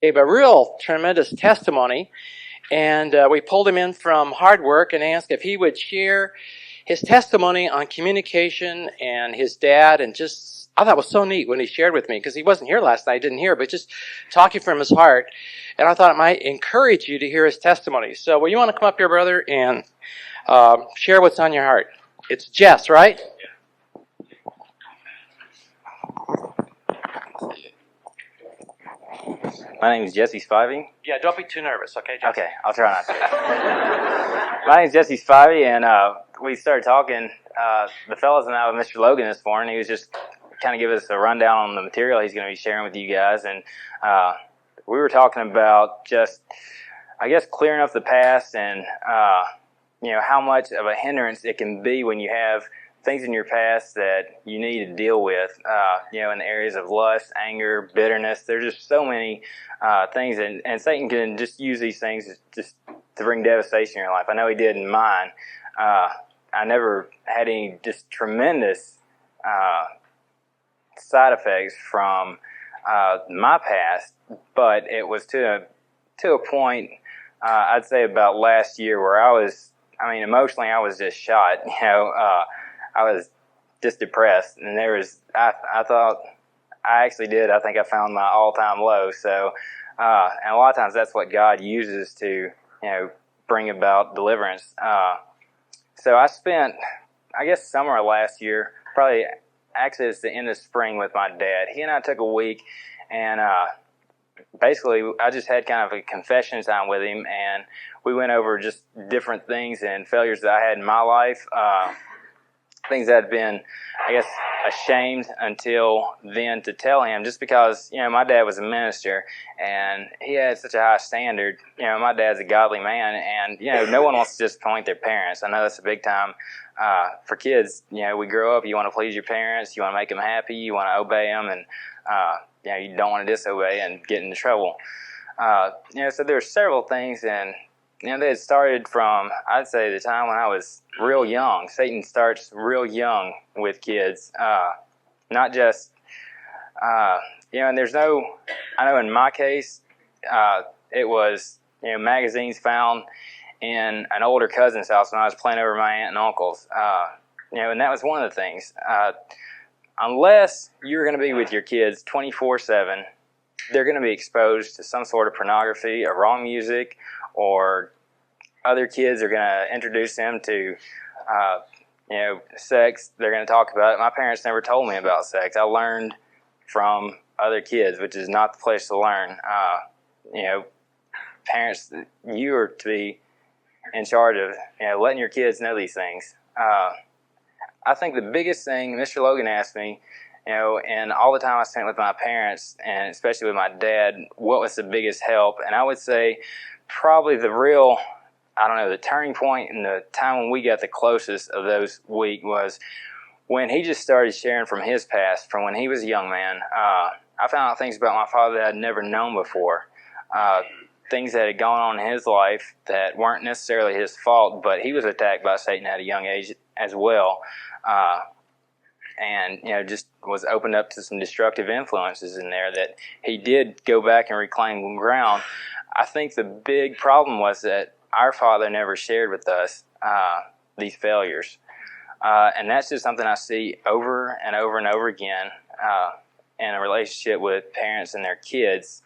gave a real tremendous testimony, and we pulled him in from hard work and asked if he would share his testimony on communication and his dad, and just, I thought it was so neat when he shared with me, because he wasn't here last night, didn't hear, but just talking from his heart, and I thought it might encourage you to hear his testimony. So, well, you want to come up here, brother, and share what's on your heart? It's Jess, right? My name is Jesse Spivey. Yeah, don't be too nervous, okay, Jesse? Okay, I'll try not to. My name is Jesse Spivey, and we started talking, the fellas and I, with Mr. Logan this morning. He was just kind of giving us a rundown on the material he's going to be sharing with you guys, and we were talking about just, I guess, clearing up the past and, how much of a hindrance it can be when you have things in your past that you need to deal with, in the areas of lust, anger, bitterness. There's just so many things, and Satan can just use these things just to bring devastation in your life. I know he did in mine. I never had any just tremendous side effects from my past, but it was to a point, I'd say about last year, where emotionally I was just shot. I was just depressed, and I thought I actually did. I think I found my all-time low. So, and a lot of times that's what God uses to, bring about deliverance. So I spent, I guess, summer of last year, probably actually it's the end of spring, with my dad. He and I took a week, and basically I just had kind of a confession time with him, and we went over just different things and failures that I had in my life. Things that had been, I guess, ashamed until then to tell him, just because, my dad was a minister and he had such a high standard. My dad's a godly man, and, no one wants to disappoint their parents. I know that's a big time for kids. We grow up, you want to please your parents, you want to make them happy, you want to obey them, and, you don't want to disobey and get into trouble. So there were several things, and they had started from, I'd say, the time when I was real young. Satan starts real young with kids, not just, and there's no, I know in my case, it was, magazines found in an older cousin's house when I was playing over my aunt and uncles, and that was one of the things. Unless you're going to be with your kids 24/7, they're going to be exposed to some sort of pornography or wrong music, or other kids are going to introduce them to, sex. They're going to talk about it. My parents never told me about sex. I learned from other kids, which is not the place to learn. Parents, you are to be in charge of, letting your kids know these things. I think the biggest thing Mr. Logan asked me, and all the time I spent with my parents, and especially with my dad, what was the biggest help? And I would say probably the turning point and the time when we got the closest of those weeks was when he just started sharing from his past, from when he was a young man. I found out things about my father that I'd never known before. Things that had gone on in his life that weren't necessarily his fault, but he was attacked by Satan at a young age as well. And, just was opened up to some destructive influences in there that he did go back and reclaim ground. I think the big problem was that our father never shared with us these failures. And that's just something I see over and over and over again in a relationship with parents and their kids.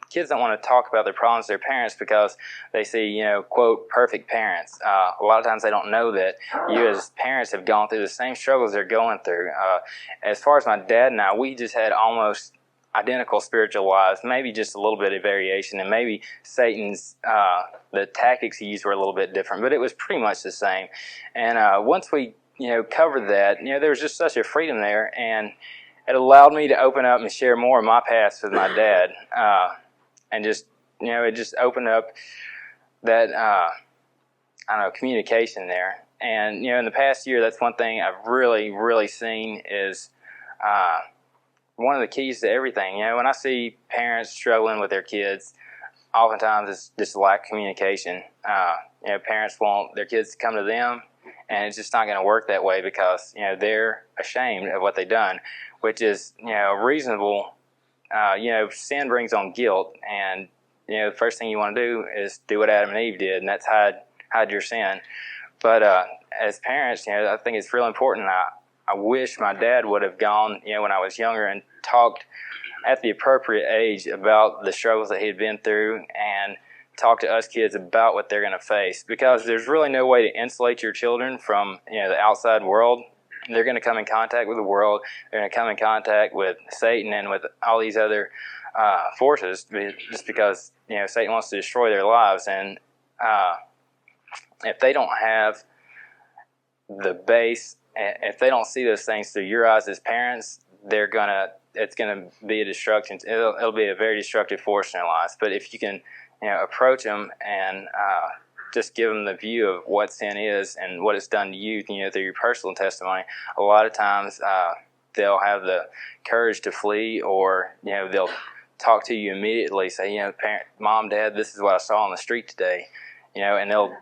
Kids don't want to talk about their problems to their parents because they see, quote, perfect parents. A lot of times they don't know that you as parents have gone through the same struggles they're going through. As far as my dad and I, we just had almost identical spiritual lives, maybe just a little bit of variation, and maybe Satan's, the tactics he used were a little bit different, but it was pretty much the same. And once we, covered that, there was just such a freedom there, and it allowed me to open up and share more of my past with my dad, and just, it just opened up that, communication there. And, in the past year, that's one thing I've really, really seen is one of the keys to everything. When I see parents struggling with their kids, oftentimes it's just a lack of communication. Parents want their kids to come to them, and it's just not going to work that way because, they're ashamed of what they've done, which is, a reasonable sin brings on guilt, and the first thing you want to do is do what Adam and Eve did, and that's hide your sin. But as parents, I think it's real important. I wish my dad would have gone, when I was younger, and talked at the appropriate age about the struggles that he had been through, and talk to us kids about what they're going to face, because there's really no way to insulate your children from the outside world. They're going to come in contact with the world. They're going to come in contact with Satan and with all these other forces, just because Satan wants to destroy their lives. And if they don't have the base, if they don't see those things through your eyes as parents, it's gonna be a destruction. It'll be a very destructive force in their lives. But if you can approach them and just give them the view of what sin is and what it's done to you, through your personal testimony, a lot of times they'll have the courage to flee, or they'll talk to you immediately, say, Mom, Dad, this is what I saw on the street today, and they'll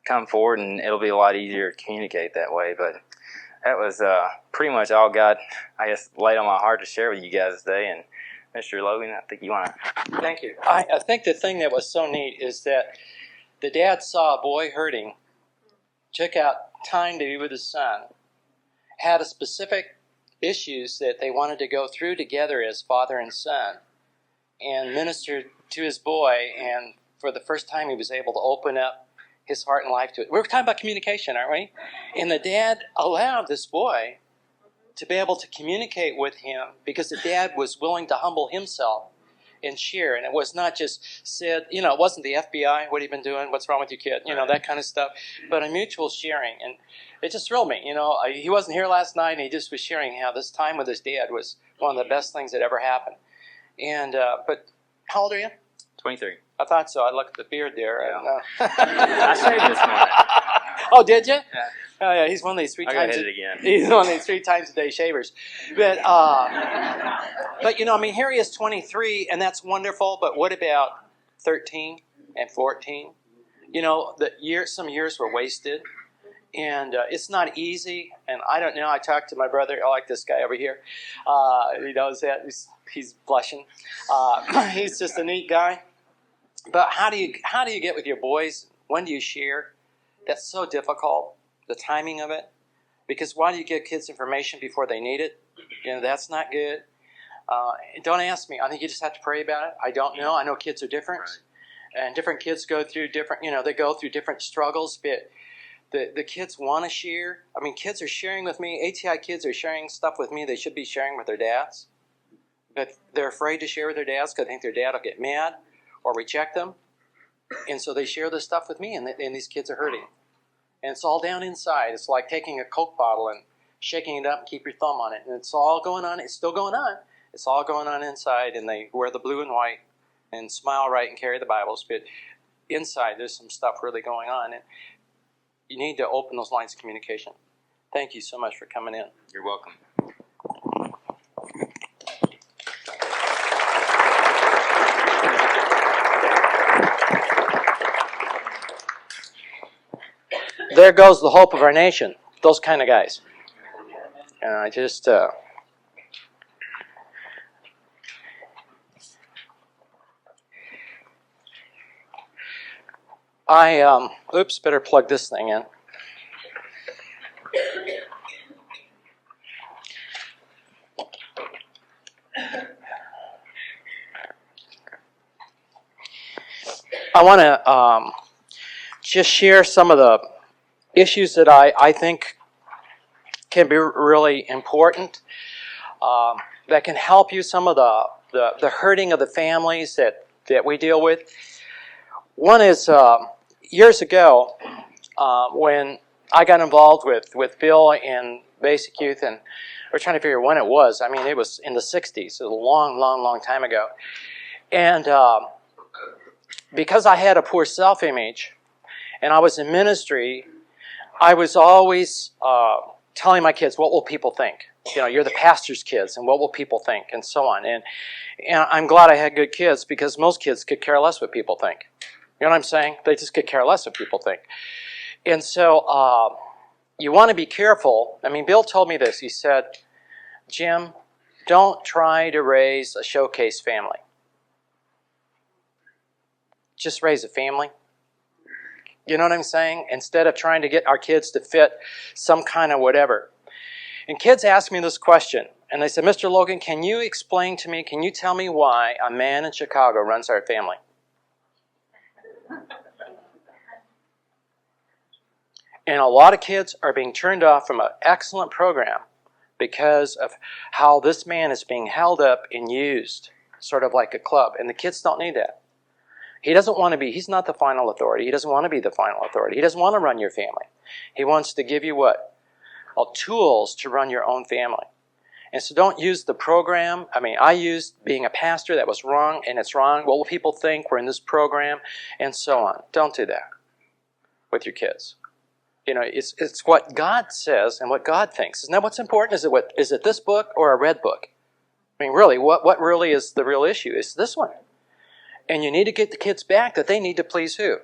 come forward, and it'll be a lot easier to communicate that way. But that was pretty much all God, I guess, laid on my heart to share with you guys today. And Mr. Logan, I think you want to... Thank you. I think the thing that was so neat is that the dad saw a boy hurting, took out time to be with his son, had a specific issues that they wanted to go through together as father and son, and ministered to his boy, and for the first time he was able to open up his heart and life to it. We're talking about communication, aren't we? And the dad allowed this boy to be able to communicate with him, because the dad was willing to humble himself and share. And it was not just said, it wasn't the FBI, what have you been doing? What's wrong with your kid? That kind of stuff. But a mutual sharing. And it just thrilled me. He wasn't here last night, and he just was sharing how this time with his dad was one of the best things that ever happened. And, but how old are you? 23. I thought so. I looked at the beard there. Yeah. And, I shaved this morning. Oh, did you? Yeah. Oh, yeah. He's one of these three I times. gotta hit it again. He's one of these 3 times a day shavers. But here he is, 23, and that's wonderful. But what about 13 and 14? Some years were wasted, and it's not easy. And I don't know. I talked to my brother. I like this guy over here. He knows that. He's blushing. He's just a neat guy. But how do you get with your boys? When do you share? That's so difficult, the timing of it. Because why do you give kids information before they need it? That's not good. Don't ask me. I think you just have to pray about it. I don't know. I know kids are different. Right. And different kids go through different struggles. But the kids want to share. I mean, kids are sharing with me. ATI kids are sharing stuff with me they should be sharing with their dads. But they're afraid to share with their dads because they think their dad will get mad or reject them. And so they share this stuff with me, and these kids are hurting. And it's all down inside. It's like taking a Coke bottle and shaking it up and keep your thumb on it. And it's all going on. It's still going on. It's all going on inside, and they wear the blue and white and smile right and carry the Bibles. But inside, there's some stuff really going on. And you need to open those lines of communication. Thank you so much for coming in. You're welcome. There goes the hope of our nation. Those kind of guys. And I just... better plug this thing in. I want to just share some of the issues that I think can be really important, that can help you, some of the hurting of the families that we deal with. One is years ago when I got involved with Bill in basic youth, and we're trying to figure when it was. I mean, it was in the 60s, so a long, long, long time ago. And because I had a poor self-image and I was in ministry, I was always telling my kids, what will people think? You're the pastor's kids, and what will people think, and so on. And I'm glad I had good kids, because most kids could care less what people think. You know what I'm saying? They just could care less what people think. And so you want to be careful. I mean, Bill told me this. He said, Jim, Don't try to raise a showcase family. Just raise a family. You know what I'm saying? Instead of trying to get our kids to fit some kind of whatever. And kids ask me this question, and they said, Mr. Logan, can you explain to me, can you tell me why a man in Chicago runs our family? And a lot of kids are being turned off from an excellent program because of how this man is being held up and used, sort of like a club. And the kids don't need that. He doesn't want to be, he's not the final authority. He doesn't want to be the final authority. He doesn't want to run your family. He wants to give you what? Well, tools to run your own family. And so don't use the program. I mean, I used being a pastor. That was wrong, and it's wrong. What will people think? We're in this program, and so on. Don't do that with your kids. You know, it's what God says and what God thinks. Isn't that what's important? Is it this book or a red book? I mean, really, what really is the real issue? Is this one. And you need to get the kids back that they need to please who?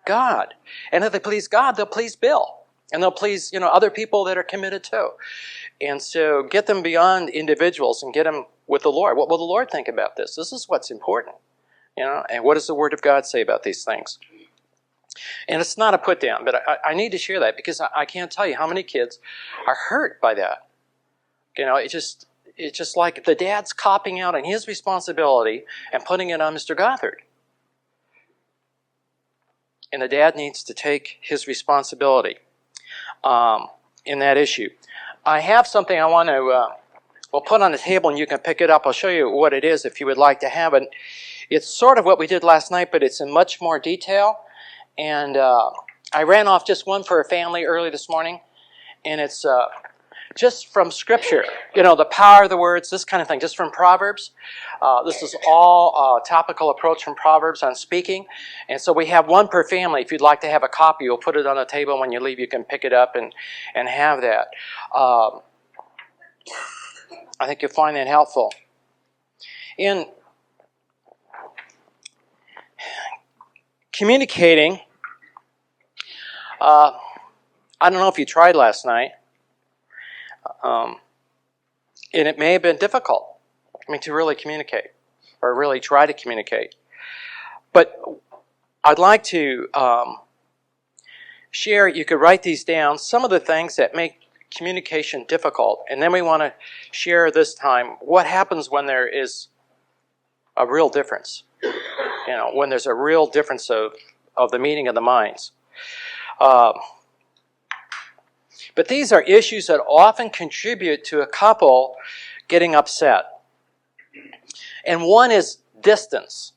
God. And if they please God, they'll please Bill. And they'll please, other people that are committed too. And so get them beyond individuals and get them with the Lord. What will the Lord think about this? This is what's important. And what does the Word of God say about these things? And it's not a put down, but I need to share that because I can't tell you how many kids are hurt by that. It's just like the dad's copping out on his responsibility and putting it on Mr. Gothard. And the dad needs to take his responsibility in that issue. I have something I want to put on the table, and you can pick it up. I'll show you what it is if you would like to have it. It's sort of what we did last night, but it's in much more detail. And I ran off just one for a family early this morning, and it's just from Scripture. The power of the words, this kind of thing, just from Proverbs. This is all a topical approach from Proverbs on speaking. And so we have one per family. If you'd like to have a copy, we'll put it on the table. When you leave, you can pick it up and have that. I think you'll find that helpful. In communicating, I don't know if you tried last night, and it may have been difficult, to really communicate, or really try to communicate. But I'd like to share, you could write these down, some of the things that make communication difficult, and then we want to share this time what happens when there is a real difference. When there's a real difference of the meeting of the minds. But these are issues that often contribute to a couple getting upset. And one is distance,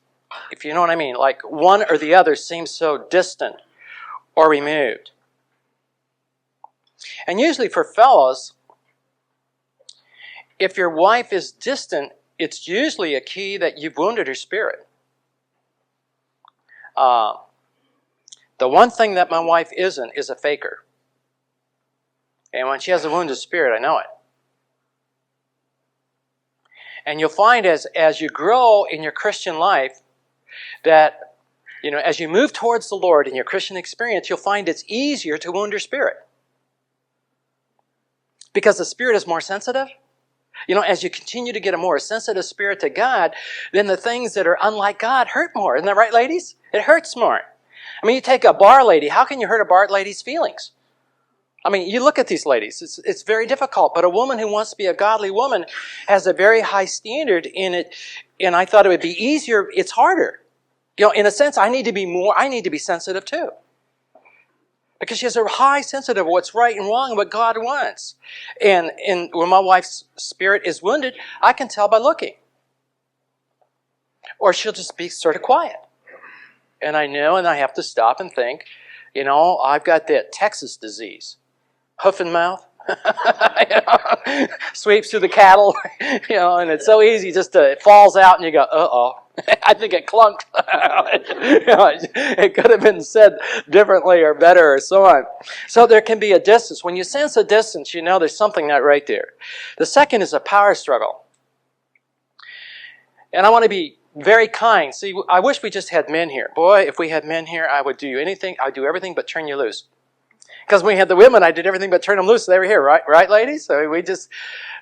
if you know what I mean. Like one or the other seems so distant or removed. And usually for fellows, if your wife is distant, it's usually a key that you've wounded her spirit. The one thing that my wife isn't is a faker. And when she has a wounded spirit, I know it. And you'll find as you grow in your Christian life that, as you move towards the Lord in your Christian experience, you'll find it's easier to wound her spirit. Because the spirit is more sensitive. As you continue to get a more sensitive spirit to God, then the things that are unlike God hurt more. Isn't that right, ladies? It hurts more. You take a bar lady. How can you hurt a bar lady's feelings? You look at these ladies. It's very difficult. But a woman who wants to be a godly woman has a very high standard in it. And I thought it would be easier. It's harder. In a sense, I need to be sensitive too. Because she has a high sensitive of what's right and wrong and what God wants. And when my wife's spirit is wounded, I can tell by looking. Or she'll just be sort of quiet. And I know, and I have to stop and think, I've got that Texas disease. Hoof and mouth. Sweeps through the cattle. And it's so easy just it falls out and you go, uh-oh. I think it clunked. It could have been said differently or better or so on. So there can be a distance. When you sense a distance, there's something not right there. The second is a power struggle. And I want to be very kind. See, I wish we just had men here. Boy, if we had men here, I would do anything. I'd do everything but turn you loose. Because when we had the women, I did everything but turn them loose. They were here, right, ladies? So we just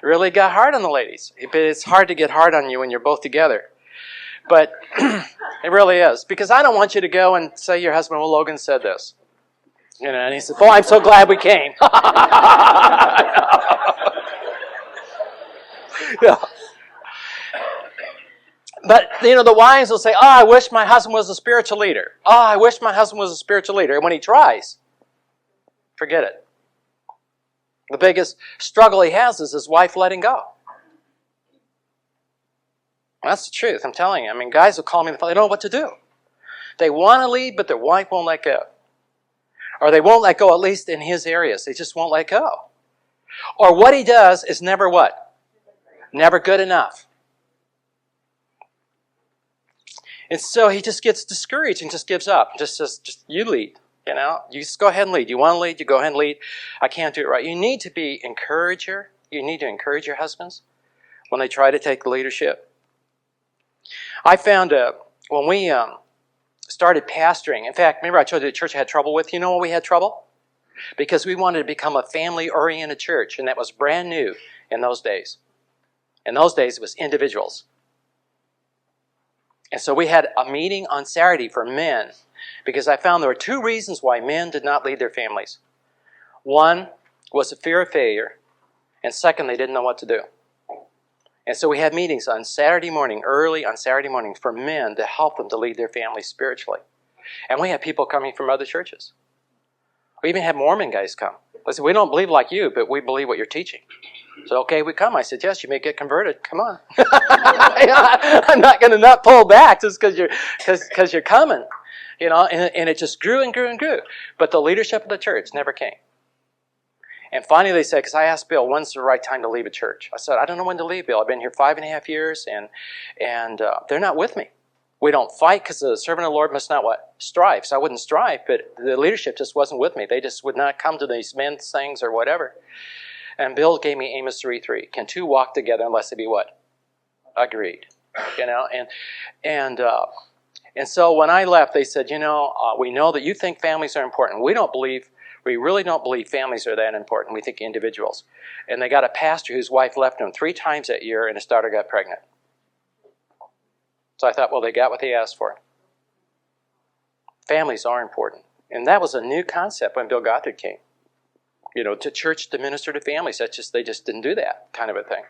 really got hard on the ladies. But it's hard to get hard on you when you're both together. But it really is. Because I don't want you to go and say your husband, well, Logan said this. You know, and he said, "Oh, I'm so glad we came." Yeah. But, the wives will say, "Oh, I wish my husband was a spiritual leader. Oh, I wish my husband was a spiritual leader." And when he tries, forget it. The biggest struggle he has is his wife letting go. That's the truth, I'm telling you. I mean, guys will call me, they don't know what to do. They want to lead, but their wife won't let go. Or they won't let go, at least in his areas. They just won't let go. Or what he does is never what? Never good enough. And so he just gets discouraged and just gives up. Just says, you lead. You just go ahead and lead. You want to lead, you go ahead and lead. I can't do it right. You need to be encourager. You need to encourage your husbands when they try to take the leadership. I found when we started pastoring, in fact, remember I told you the church I had trouble with? You know why we had trouble? Because we wanted to become a family-oriented church, and that was brand new in those days. In those days, it was individuals. And so we had a meeting on Saturday for men because I found there were two reasons why men did not lead their families. One was the fear of failure, and second, they didn't know what to do. And so we had meetings on Saturday morning, early on Saturday mornings for men to help them to lead their families spiritually. And we had people coming from other churches. We even had Mormon guys come. I said, "We don't believe like you, but we believe what you're teaching." So, okay, we come. I said, "Yes, you may get converted. Come on." I'm not going to not pull back just because you're coming. And it just grew and grew and grew. But the leadership of the church never came. And finally they said, because I asked Bill, when's the right time to leave a church? I said, "I don't know when to leave, Bill. I've been here 5.5 years, and they're not with me. We don't fight because the servant of the Lord must not what? Strive." So I wouldn't strive, but the leadership just wasn't with me. They just would not come to these men's things or whatever. And Bill gave me Amos 3:3. Can two walk together unless they be what? Agreed. And so when I left, they said, we know that you think families are important. We really don't believe families are that important. We think individuals. And they got a pastor whose wife left him 3 times that year, and his daughter got pregnant. So I thought, well, they got what they asked for. Families are important. And that was a new concept when Bill Gothard came. To church to minister to families. They just didn't do that kind of a thing.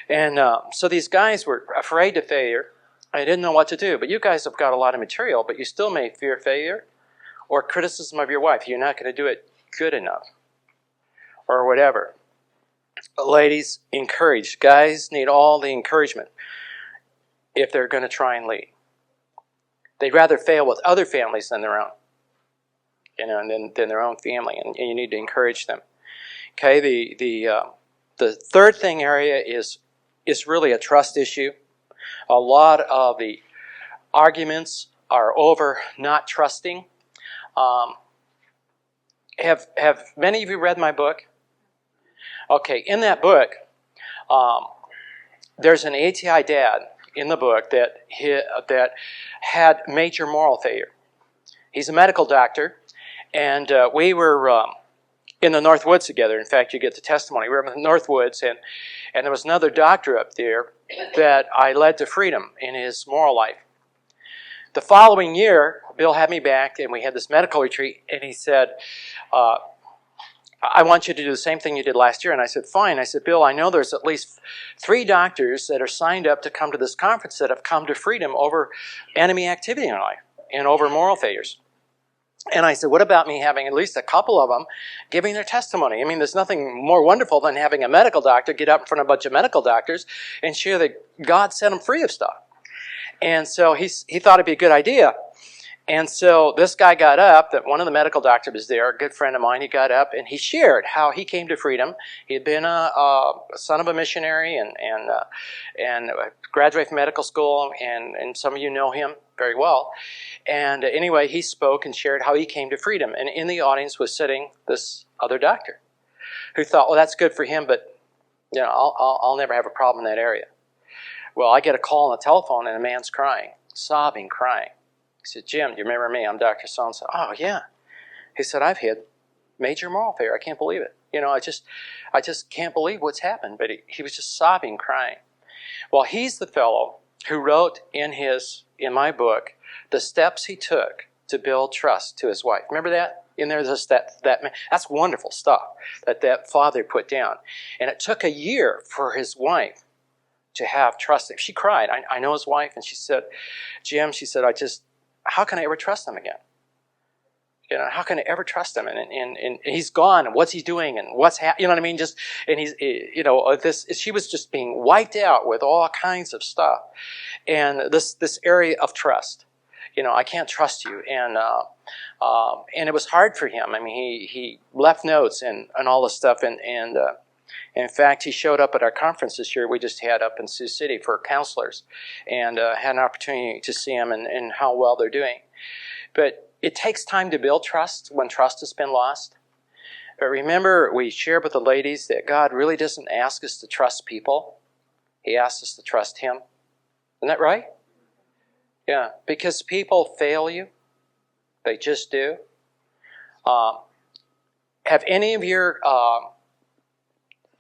And so these guys were afraid of failure. I didn't know what to do. But you guys have got a lot of material, but you still may fear failure or criticism of your wife. You're not going to do it good enough or whatever. Ladies, encourage. Guys need all the encouragement if they're going to try and lead. They'd rather fail with other families than their own. Than their own family, and you need to encourage them. Okay, the third thing area is really a trust issue. A lot of the arguments are over not trusting. Have many of you read my book? Okay, in that book, there's an ATI dad in the book that had major moral failure. He's a medical doctor. And we were in the North Woods together. In fact, you get the testimony. We were in the North Woods, and there was another doctor up there that I led to freedom in his moral life. The following year, Bill had me back, and we had this medical retreat, and he said, "I want you to do the same thing you did last year." And I said, "Fine." I said, "Bill, I know there's at least 3 doctors that are signed up to come to this conference that have come to freedom over enemy activity in life and over moral failures." And I said, what about me having at least a couple of them giving their testimony? I mean, there's nothing more wonderful than having a medical doctor get up in front of a bunch of medical doctors and share that God set them free of stuff. And so he thought it'd be a good idea. And so this guy got up, that one of the medical doctors was there, a good friend of mine. He got up and he shared how he came to freedom. He had been a son of a missionary and graduated from medical school, and some of you know him very well. And anyway, he spoke and shared how he came to freedom. And in the audience was sitting this other doctor who thought, well, that's good for him, but I'll never have a problem in that area. Well, I get a call on the telephone and a man's crying, sobbing, crying. He said, "Jim, do you remember me? I'm Dr. So-and-so." "Oh, yeah." He said, "I've had major moral failure. I can't believe it. I just can't believe what's happened. But he was just sobbing, crying. Well, he's the fellow who wrote in my book the steps he took to build trust to his wife. Remember that? In there, that's wonderful stuff that father put down. And it took a year for his wife to have trust. She cried. I know his wife, and she said, Jim, she said, how can I ever trust him again? How can I ever trust him? And he's gone, and what's he doing, and what's happening? You know what I mean? She was just being wiped out with all kinds of stuff. And this area of trust. I can't trust you. And it was hard for him. I mean, he left notes and all this stuff. And in fact, he showed up at our conference this year we just had up in Sioux City for counselors, and had an opportunity to see him and how well they're doing. But it takes time to build trust when trust has been lost. But remember, we shared with the ladies that God really doesn't ask us to trust people. He asks us to trust Him. Isn't that right? Yeah, because people fail you. They just do. Have any of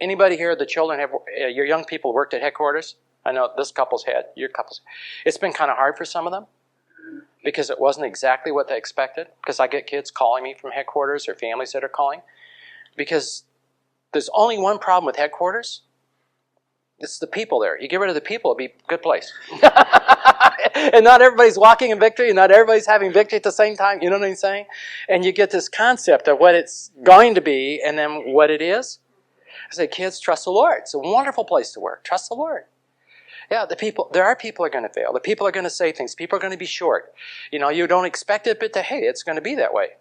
anybody here, the children, your young people worked at headquarters? I know this couple's had, your couple's. It's been kind of hard for some of them because it wasn't exactly what they expected. Because I get kids calling me from headquarters or families that are calling. Because there's only one problem with headquarters. It's the people there. You get rid of the people, it'd be a good place. And not everybody's walking in victory, and not everybody's having victory at the same time. You know what I'm saying? And you get this concept of what it's going to be and then what it is. I say, kids, trust the Lord. It's a wonderful place to work. Trust the Lord. Yeah, there are people who are going to fail. The people are going to say things. People are going to be short. You don't expect it, but hey, it's going to be that way.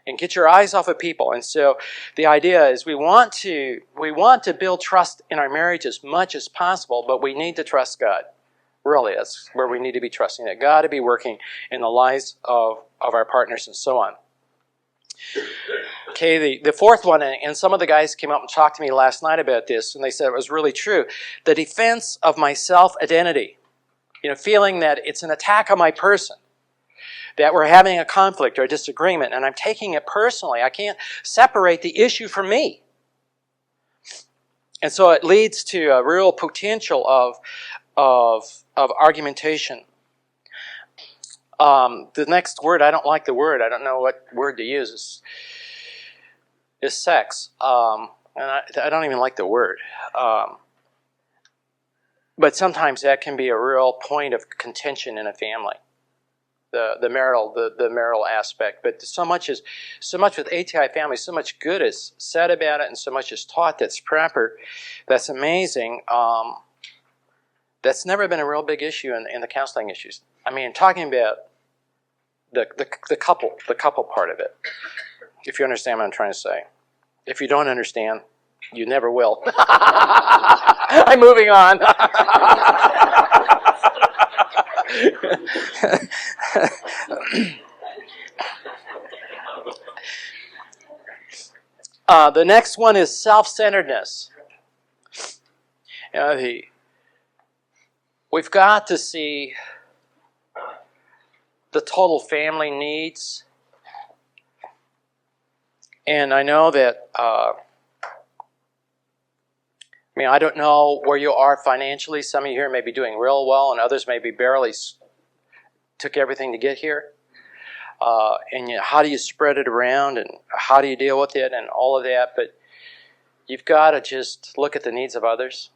And get your eyes off of people. And so the idea is we want to build trust in our marriage as much as possible, but we need to trust God. Really, that's where we need to be trusting that God to be working in the lives of our partners and so on. Okay, the fourth one, and some of the guys came up and talked to me last night about this, and they said it was really true. The defense of my self-identity. Feeling that it's an attack on my person. That we're having a conflict or a disagreement, and I'm taking it personally. I can't separate the issue from me. And so it leads to a real potential of argumentation. The next word, I don't like the word. I don't know what word to use. Is sex. And I don't even like the word. But sometimes that can be a real point of contention in a family. The marital aspect, but so much with ATI families, so much good is said about it, and so much is taught that's proper, that's amazing. That's never been a real big issue in the counseling issues. I mean, talking about the couple part of it. If you understand what I'm trying to say. If you don't understand, you never will. I'm moving on. The next one is self-centeredness. We've got to see the total family needs. And I know that, I don't know where you are financially. Some of you here may be doing real well, and others may be barely took everything to get here. And how do you spread it around, and how do you deal with it, and all of that. But you've got to just look at the needs of others.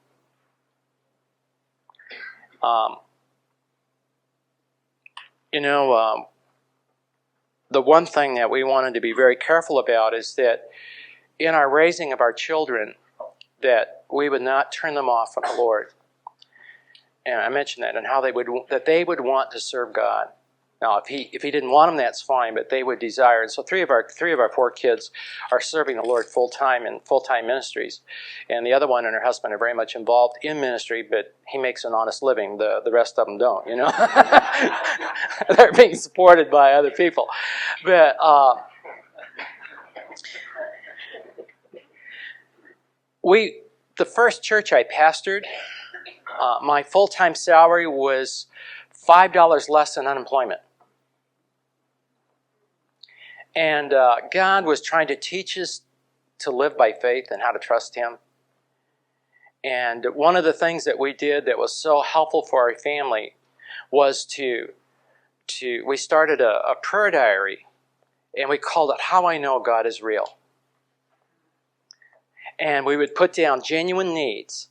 The one thing that we wanted to be very careful about is that in our raising of our children, that we would not turn them off from the Lord. And I mentioned that, and how they would want to serve God. Now, if he didn't want them, that's fine, but they would desire. And so three of our four kids are serving the Lord full-time in full-time ministries. And the other one and her husband are very much involved in ministry, but he makes an honest living. The rest of them don't, They're being supported by other people. But the first church I pastored, my full-time salary was $5 less than unemployment. And God was trying to teach us to live by faith and how to trust Him. And one of the things that we did that was so helpful for our family was we started a prayer diary, and we called it How I Know God is Real. And we would put down genuine needs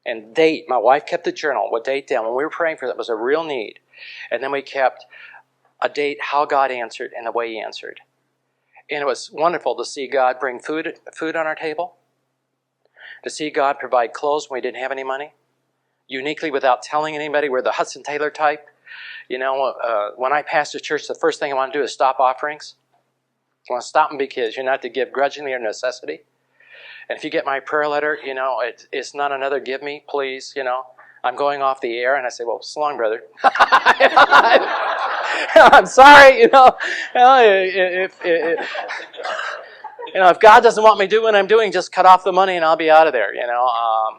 and date. My wife kept a journal, would date down when we were praying for that was a real need. And then we kept a date how God answered and the way He answered. And it was wonderful to see God bring food on our table, to see God provide clothes when we didn't have any money, uniquely without telling anybody. We're the Hudson Taylor type. You know, when I pastor church, the first thing I want to do is stop offerings. I want to stop them because you're not to give grudgingly or necessity. And if you get my prayer letter, you know, it's not another give me, please, you know. I'm going off the air, and I say, well, so long, brother. I'm sorry, you know. If God doesn't want me doing what I'm doing, just cut off the money and I'll be out of there, you know.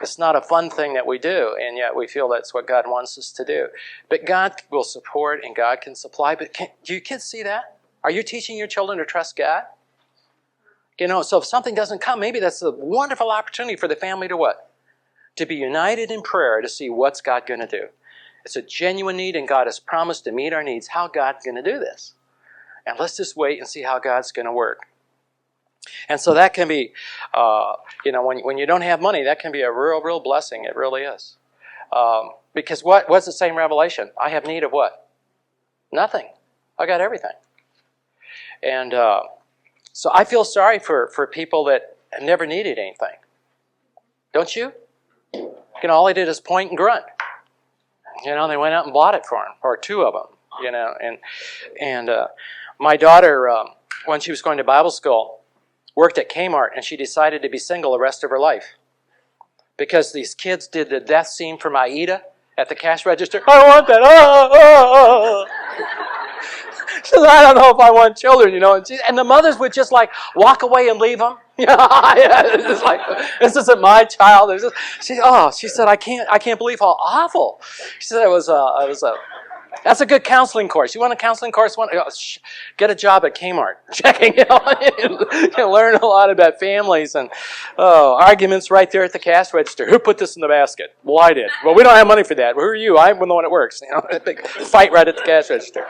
It's not a fun thing that we do, and yet we feel that's what God wants us to do. But God will support and God can supply. But do you kids see that? Are you teaching your children to trust God? You know, so if something doesn't come, maybe that's a wonderful opportunity for the family to what? To be united in prayer to see what's God going to do. It's a genuine need, and God has promised to meet our needs. How God's going to do this? And let's just wait and see how God's going to work. And so that can be, when you don't have money, that can be a real blessing. It really is. Because what's the same Revelation? I have need of what? Nothing. I got everything. And so I feel sorry for people that have never needed anything. Don't you? You know, all they did is point and grunt. You know, they went out and bought it for him, or two of them. You know, and my daughter, when she was going to Bible school, worked at Kmart, and she decided to be single the rest of her life because these kids did the death scene from Aida at the cash register. I want that. She says, I don't know if I want children, you know. And the mothers would just like walk away and leave them. It's just like, this isn't my child. She said, I can't believe how awful. She said it was that's a good counseling course. You want a counseling course? Get a job at Kmart. Checking, you can learn a lot about families and arguments right there at the cash register. Who put this in the basket? Well, I did. Well, we don't have money for that. Well, who are you? I'm the one that works. You know, a big fight right at the cash register.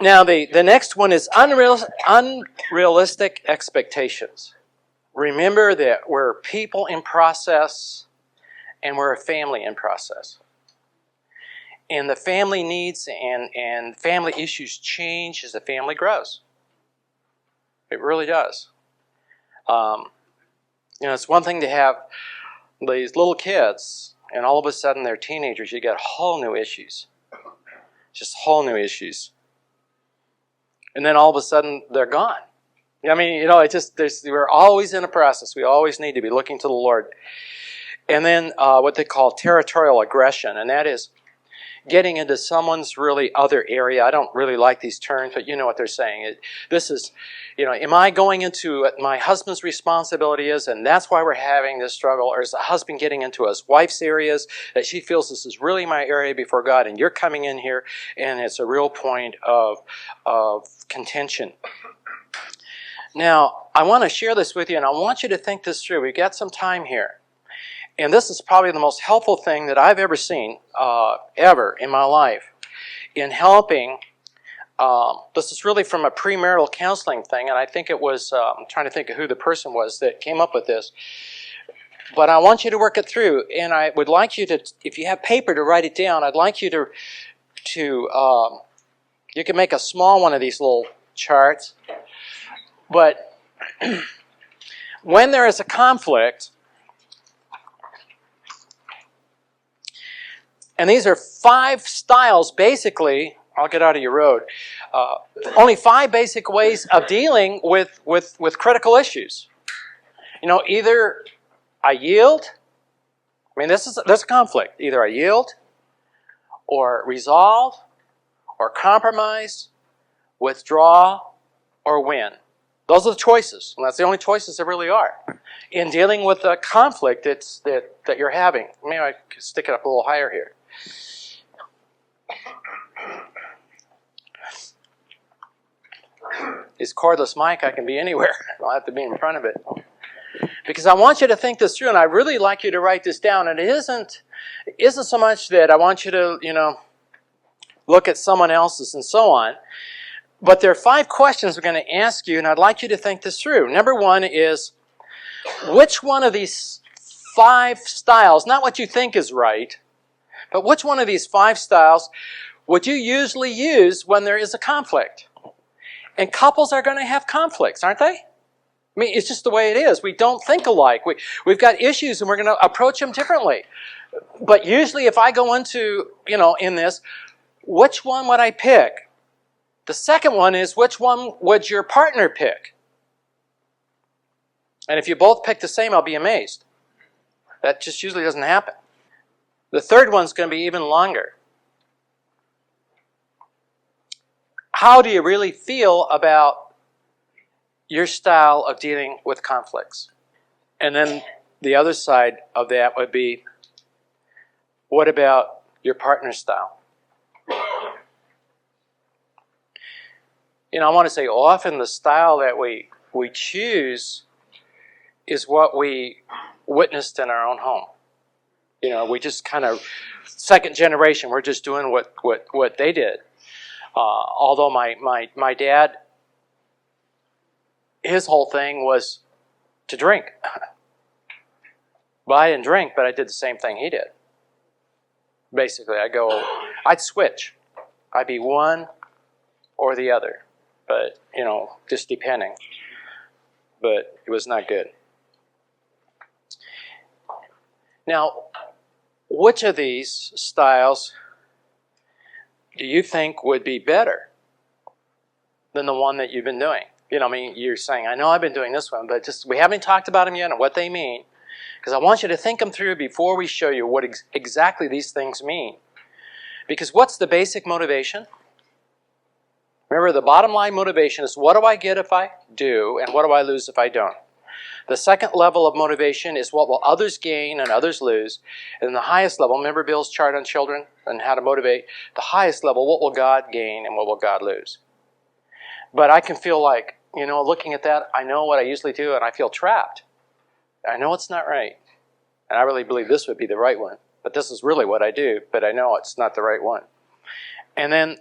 Now, the next one is unrealistic expectations. Remember that we're people in process and we're a family in process. And the family needs and family issues change as the family grows. It really does. It's one thing to have these little kids and all of a sudden they're teenagers. You get whole new issues. Just whole new issues. And then all of a sudden they're gone. I mean, we're always in a process. We always need to be looking to the Lord. And then what they call territorial aggression, and that is getting into someone's really other area. I don't really like these terms, but you know what they're saying. This is, am I going into what my husband's responsibility is, and that's why we're having this struggle, or is the husband getting into his wife's areas, that she feels this is really my area before God, and you're coming in here, and it's a real point of contention. Now, I want to share this with you, and I want you to think this through. We've got some time here. And this is probably the most helpful thing that I've ever seen, ever in my life, in helping. This is really from a premarital counseling thing, and I think it was, I'm trying to think of who the person was that came up with this. But I want you to work it through, and I would like you to, if you have paper to write it down, I'd like you to you can make a small one of these little charts. But when there is a conflict, and these are 5 styles, basically, I'll get out of your road, only 5 basic ways of dealing with critical issues. Either I yield, there's a conflict. Either I yield, or resolve, or compromise, withdraw, or win. Those are the choices, and that's the only choices there really are. In dealing with a conflict that you're having. Maybe I could stick it up a little higher here. This cordless mic, I can be anywhere. I don't have to be in front of it. Because I want you to think this through, and I really like you to write this down. And it isn't so much that I want you to, look at someone else's and so on. But there are 5 questions we're going to ask you, and I'd like you to think this through. Number 1 is, which one of these 5 styles, not what you think is right, but which one of these 5 styles would you usually use when there is a conflict? And couples are going to have conflicts, aren't they? I mean, it's just the way it is. We don't think alike. We've got issues, and we're going to approach them differently. But usually if I go into, in this, which one would I pick? The second one is, which one would your partner pick? And if you both pick the same, I'll be amazed. That just usually doesn't happen. The third one's going to be even longer. How do you really feel about your style of dealing with conflicts? And then the other side of that would be, what about your partner's style? I want to say often the style that we choose is what we witnessed in our own home. We just kind of, second generation, we're just doing what they did. Although my dad, his whole thing was to drink. Well, I didn't drink, but I did the same thing he did. Basically, I'd switch. I'd be one or the other. But, just depending. But it was not good. Now, which of these styles do you think would be better than the one that you've been doing? You're saying, I know I've been doing this one, but we haven't talked about them yet and what they mean. Because I want you to think them through before we show you what exactly these things mean. Because what's the basic motivation? Remember, the bottom line motivation is, what do I get if I do, and what do I lose if I don't? The second level of motivation is, what will others gain and others lose? And the highest level, remember Bill's chart on children and how to motivate? The highest level, what will God gain and what will God lose? But I can feel like, looking at that, I know what I usually do, and I feel trapped. I know it's not right. And I really believe this would be the right one. But this is really what I do, but I know it's not the right one. And then,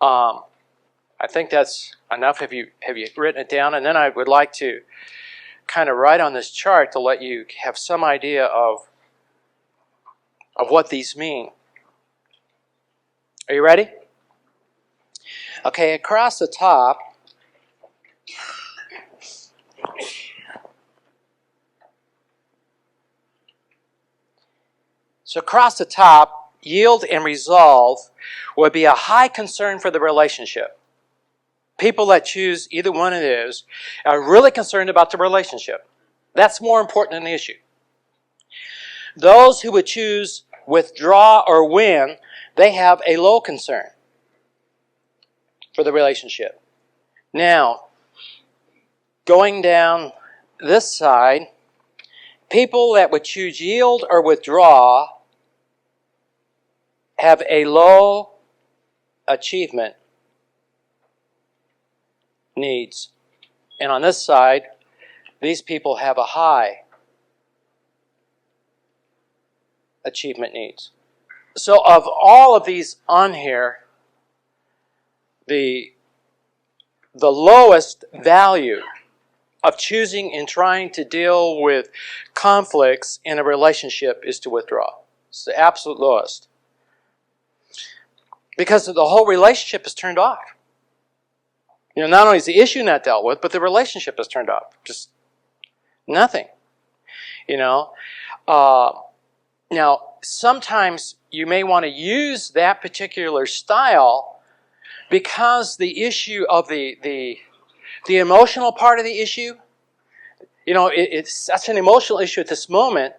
I think that's enough. Have you written it down? And then I would like to kind of write on this chart to let you have some idea of what these mean. Are you ready? Okay, across the top, yield and resolve would be a high concern for the relationship. People that choose either one of those are really concerned about the relationship. That's more important than the issue. Those who would choose withdraw or win, they have a low concern for the relationship. Now, going down this side, people that would choose yield or withdraw have a low achievement needs. And on this side, these people have a high achievement needs. So of all of these on here, the lowest value of choosing and trying to deal with conflicts in a relationship is to withdraw. It's the absolute lowest. Because the whole relationship is turned off. Not only is the issue not dealt with, but the relationship is turned off. Just nothing. Now, sometimes you may want to use that particular style because the issue of the emotional part of the issue, it's such an emotional issue at this moment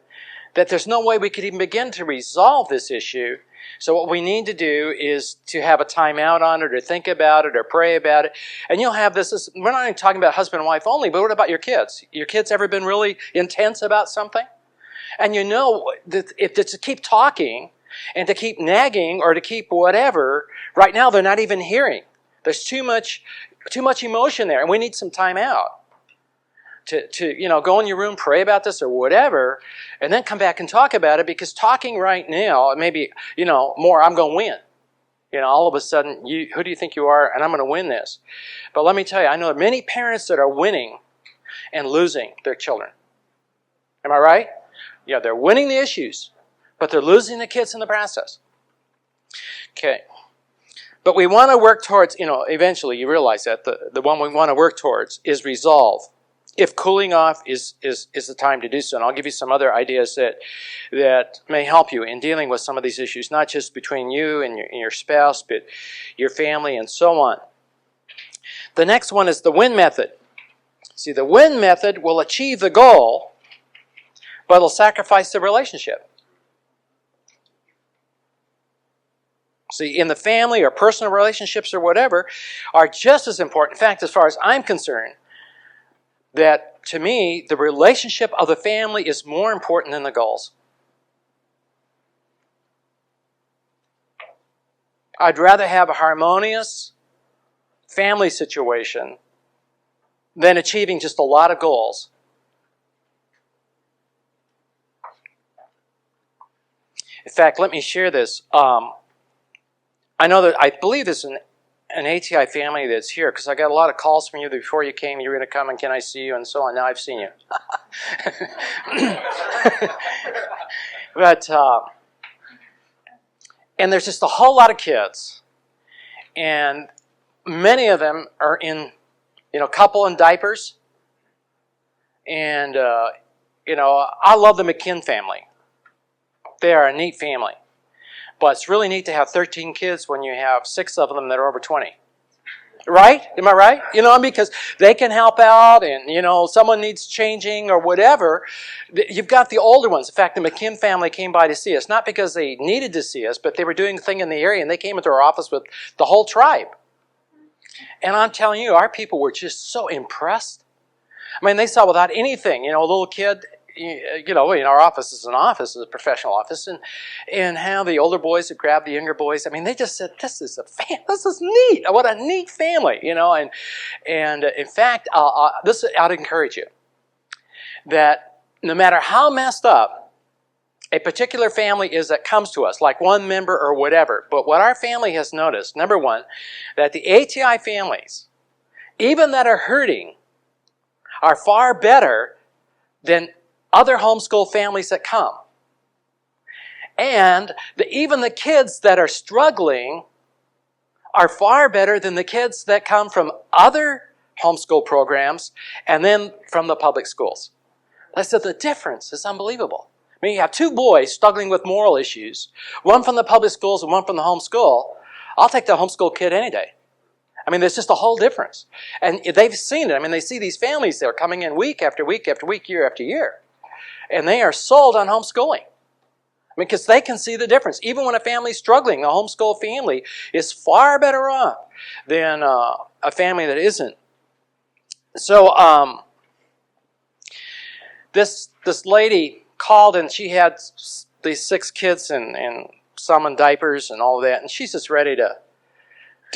that there's no way we could even begin to resolve this issue. So what we need to do is to have a time out on it, or think about it, or pray about it. And you'll have this, we're not even talking about husband and wife only, but what about your kids? Your kids ever been really intense about something? And that if to keep talking, And to keep nagging or to keep whatever, right now they're not even hearing. There's too much emotion there, and we need some time out. To go in your room, pray about this or whatever, and then come back and talk about it, because talking right now, maybe, more, I'm going to win. All of a sudden, who do you think you are? And I'm going to win this. But let me tell you, I know many parents that are winning and losing their children. Am I right? Yeah, they're winning the issues, but they're losing the kids in the process. Okay. But we want to work towards, eventually you realize that the one we want to work towards is resolve. If cooling off is the time to do so. And I'll give you some other ideas that may help you in dealing with some of these issues, not just between you and your spouse, but your family and so on. The next one is the win method. See, the win method will achieve the goal, but it'll sacrifice the relationship. See, in the family or personal relationships or whatever are just as important. In fact, as far as I'm concerned, that to me, the relationship of the family is more important than the goals. I'd rather have a harmonious family situation than achieving just a lot of goals. In fact, let me share this. I believe there's an ATI family that's here, because I got a lot of calls from you before you came. You were going to come and can I see you and so on. Now I've seen you. But and there's just a whole lot of kids, and many of them are in couple in diapers. And I love the McKinn family. They are a neat family. But it's really neat to have 13 kids when you have 6 of them that are over 20. Right? Am I right? Because they can help out, and, someone needs changing or whatever. You've got the older ones. In fact, the McKinn family came by to see us, not because they needed to see us, but they were doing a thing in the area, and they came into our office with the whole tribe. And I'm telling you, our people were just so impressed. I mean, they saw without anything, a little kid, in our office is a professional office, and how the older boys would grab the younger boys. I mean, they just said, this is neat. What a neat family, and in fact, I'd encourage you that no matter how messed up a particular family is that comes to us, like one member or whatever, but what our family has noticed, number one, that the ATI families, even that are hurting, are far better than other homeschool families that come. And even the kids that are struggling are far better than the kids that come from other homeschool programs and then from the public schools. I said the difference is unbelievable. I mean, you have 2 boys struggling with moral issues, one from the public schools and one from the homeschool. I'll take the homeschool kid any day. I mean, there's just a whole difference. And they've seen it. I mean, they see these families that are coming in week after week after week, year after year. And they are sold on homeschooling. I mean, because they can see the difference. Even when a family's struggling, the homeschool family is far better off than a family that isn't. So this lady called, and she had these 6 kids and some in diapers and all of that. And she's just ready to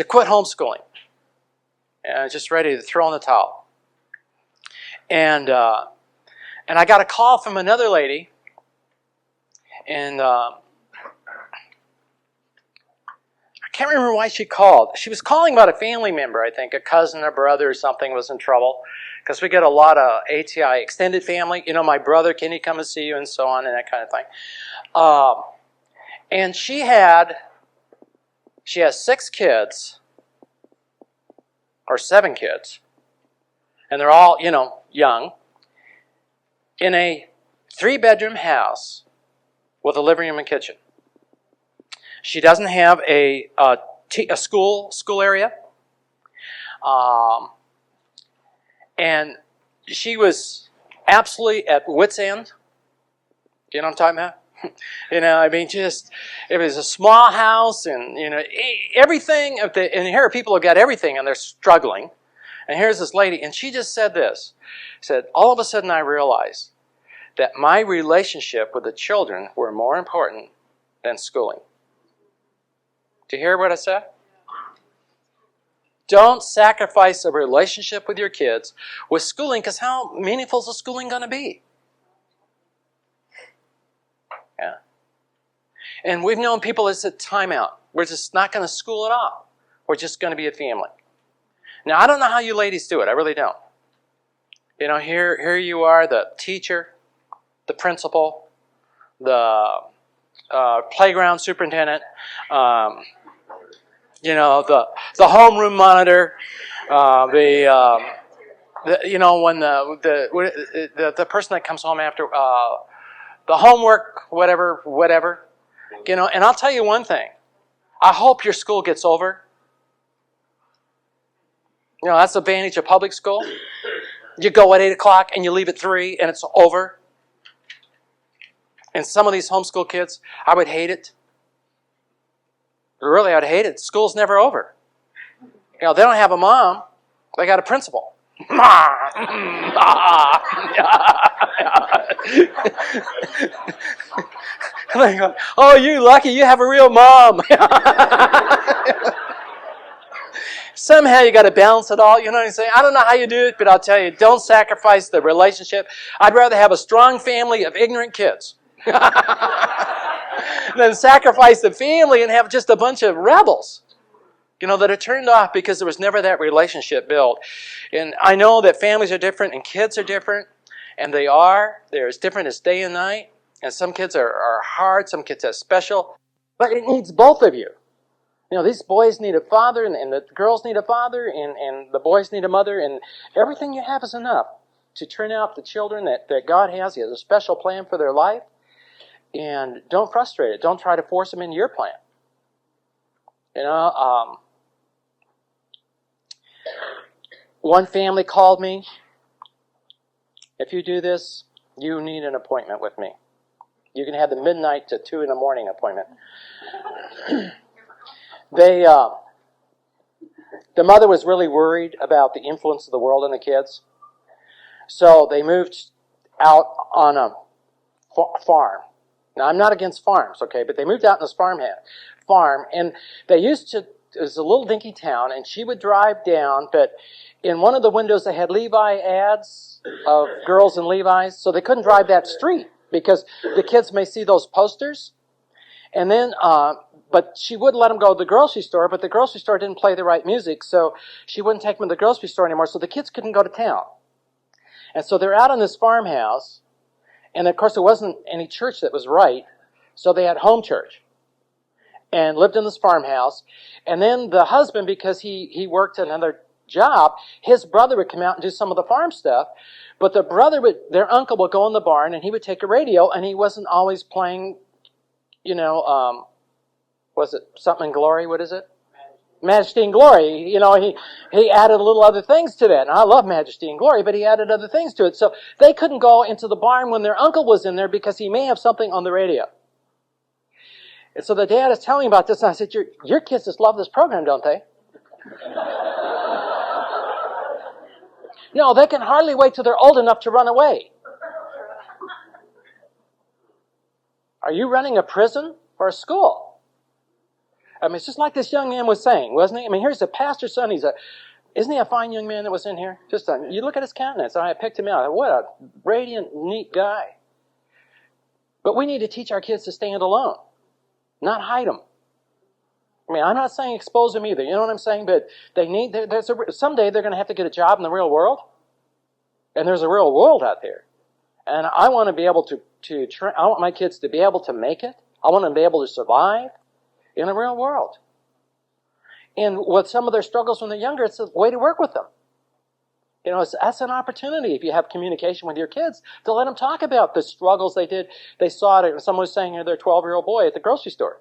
quit homeschooling. And just ready to throw in the towel. And I got a call from another lady, and I can't remember why she called. She was calling about a family member, I think, a cousin or brother or something was in trouble, because we get a lot of ATI extended family. My brother, can he come and see you, and so on, and that kind of thing. And she has 6 kids, or 7 kids, and they're all, young, in a 3-bedroom house with a living room and kitchen. She doesn't have a school area. And she was absolutely at wit's end. You know what I'm talking about? It was a small house, and, everything. And here are people who got everything, and they're struggling. And here's this lady, and she just said this. She said, all of a sudden I realized that my relationship with the children were more important than schooling. Do you hear what I said? Don't sacrifice a relationship with your kids with schooling, because how meaningful is the schooling going to be? Yeah. And we've known people that said, time out. We're just not going to school at all. We're just going to be a family. Now, I don't know how you ladies do it. I really don't. You know, here you are, the teacher, the principal, the playground superintendent, you know, the homeroom monitor, you know, when the person that comes home after the homework, whatever, you know. And I'll tell you one thing: I hope your school gets over. You know, that's the advantage of public school. You go at 8 o'clock and you leave at 3, and it's over. And some of these homeschool kids, I would hate it. Really, I'd hate it. School's never over. You know, they don't have a mom. They got a principal. They go, oh, you lucky, you have a real mom. Somehow you got to balance it all. You know what I'm saying? I don't know how you do it, but I'll tell you, don't sacrifice the relationship. I'd rather have a strong family of ignorant kids than sacrifice the family and have just a bunch of rebels, you know, that are turned off because there was never that relationship built. And I know that families are different and kids are different, and they're as different as day and night. And some kids are hard, some kids are special, but it needs both of you. You know, these boys need a father, and the girls need a father, and the boys need a mother, and everything you have is enough to turn out the children that God has. He has a special plan for their life, and don't frustrate it. Don't try to force them into your plan. You know, one family called me. If you do this, you need an appointment with me. You can have the midnight to 2 in the morning appointment. The mother was really worried about the influence of the world on the kids. So they moved out on a farm. Now, I'm not against farms, okay, but they moved out in this farm, and they used to, it was a little dinky town, and she would drive down, but in one of the windows they had Levi ads of girls in Levi's, so they couldn't drive that street because the kids may see those posters. And then, but she wouldn't let them go to the grocery store, but the grocery store didn't play the right music, so she wouldn't take them to the grocery store anymore, so the kids couldn't go to town. And so they're out in this farmhouse, and of course there wasn't any church that was right, so they had home church and lived in this farmhouse. And then the husband, because he worked another job, his brother would come out and do some of the farm stuff, but their uncle would go in the barn, and he would take a radio, and he wasn't always playing, you know, was it something in glory? What is it? Majesty and Glory. You know, he added a little other things to that. And I love Majesty and Glory, but he added other things to it. So they couldn't go into the barn when their uncle was in there because he may have something on the radio. And so the dad is telling about this, and I said, your kids just love this program, don't they? No, they can hardly wait till they're old enough to run away. Are you running a prison or a school? I mean, it's just like this young man was saying, wasn't he? I mean, here's a pastor's son. Isn't he a fine young man that was in here? You look at his countenance. I picked him out. What a radiant, neat guy. But we need to teach our kids to stand alone, not hide them. I mean, I'm not saying expose them either. You know what I'm saying? But someday they're going to have to get a job in the real world, and there's a real world out there. And I want to be able I want my kids to be able to make it. I want them to be able to survive in the real world. And with some of their struggles when they're younger, it's a way to work with them. You know, that's an opportunity if you have communication with your kids to let them talk about the struggles they saw it. Someone was saying their 12-year-old boy at the grocery store.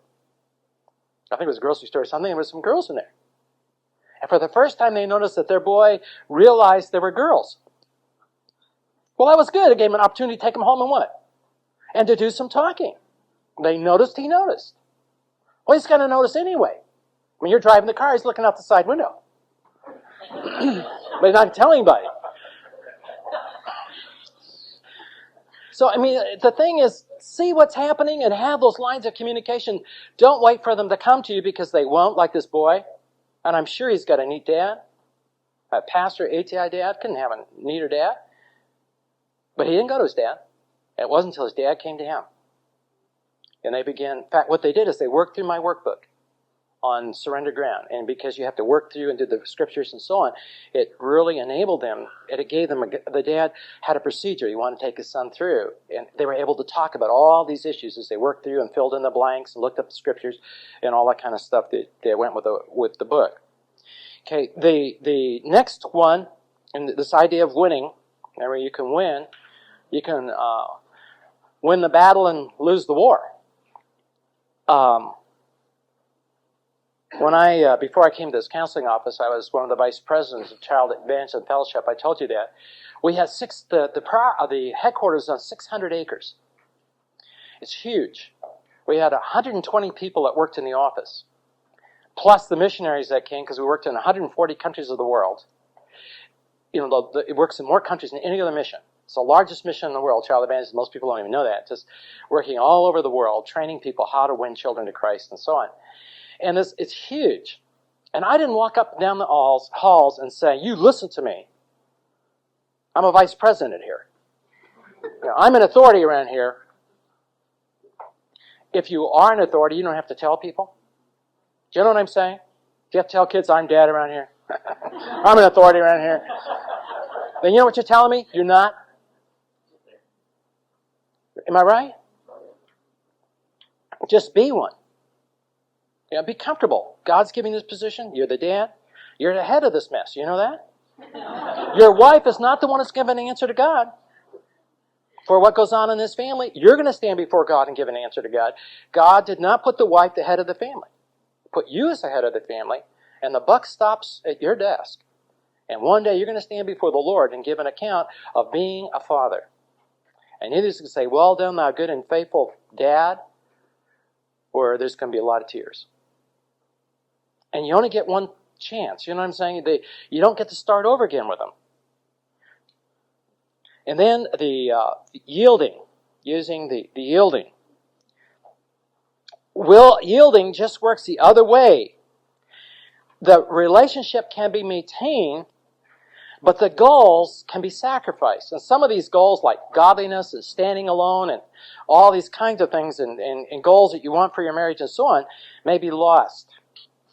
I think it was a grocery store or something. There was some girls in there. And for the first time, they noticed that their boy realized there were girls. Well, that was good. It gave him an opportunity to take him home and what? And to do some talking. They noticed, he noticed. Well, he's going to notice anyway. When you're driving the car, he's looking out the side window. But he's not telling anybody. So, I mean, the thing is, see what's happening and have those lines of communication. Don't wait for them to come to you because they won't, like this boy. And I'm sure he's got a neat dad. A pastor, ATI dad, couldn't have a neater dad. But he didn't go to his dad. It wasn't until his dad came to him. And they began, in fact, what they did is they worked through my workbook on surrender ground. And because you have to work through and do the scriptures and so on, it really enabled them, and it gave them, the dad had a procedure he wanted to take his son through. And they were able to talk about all these issues as they worked through and filled in the blanks and looked up the scriptures and all that kind of stuff that went with the book. Okay, the next one, and this idea of winning, remember you can win the battle and lose the war. Before I came to this counseling office, I was one of the vice presidents of Child Advancement Fellowship. I told you that. We had the headquarters on 600 acres. It's huge. We had 120 people that worked in the office, plus the missionaries that came, because we worked in 140 countries of the world. It works in more countries than any other mission. It's the largest mission in the world, Child Advancement. Most people don't even know that. Just working all over the world, training people how to win children to Christ and so on. And it's huge. And I didn't walk up and down the halls and say, you listen to me. I'm a vice president here. I'm an authority around here. If you are an authority, you don't have to tell people. Do you know what I'm saying? Do you have to tell kids I'm dad around here? I'm an authority around here. Then you know what you're telling me? You're not. Am I right? Just be one. Be comfortable. God's giving this position. You're the dad. You're the head of this mess. You know that? Your wife is not the one that's giving an answer to God for what goes on in this family. You're going to stand before God and give an answer to God. God did not put the wife the head of the family. He put you as the head of the family, and the buck stops at your desk. And one day you're going to stand before the Lord and give an account of being a father. And either he's going to say, well done, thou good and faithful dad, or there's going to be a lot of tears. And you only get one chance. You know what I'm saying? You don't get to start over again with them. And then the yielding, using the yielding. Yielding just works the other way. The relationship can be maintained, but the goals can be sacrificed. And some of these goals, like godliness and standing alone and all these kinds of things and goals that you want for your marriage and so on, may be lost.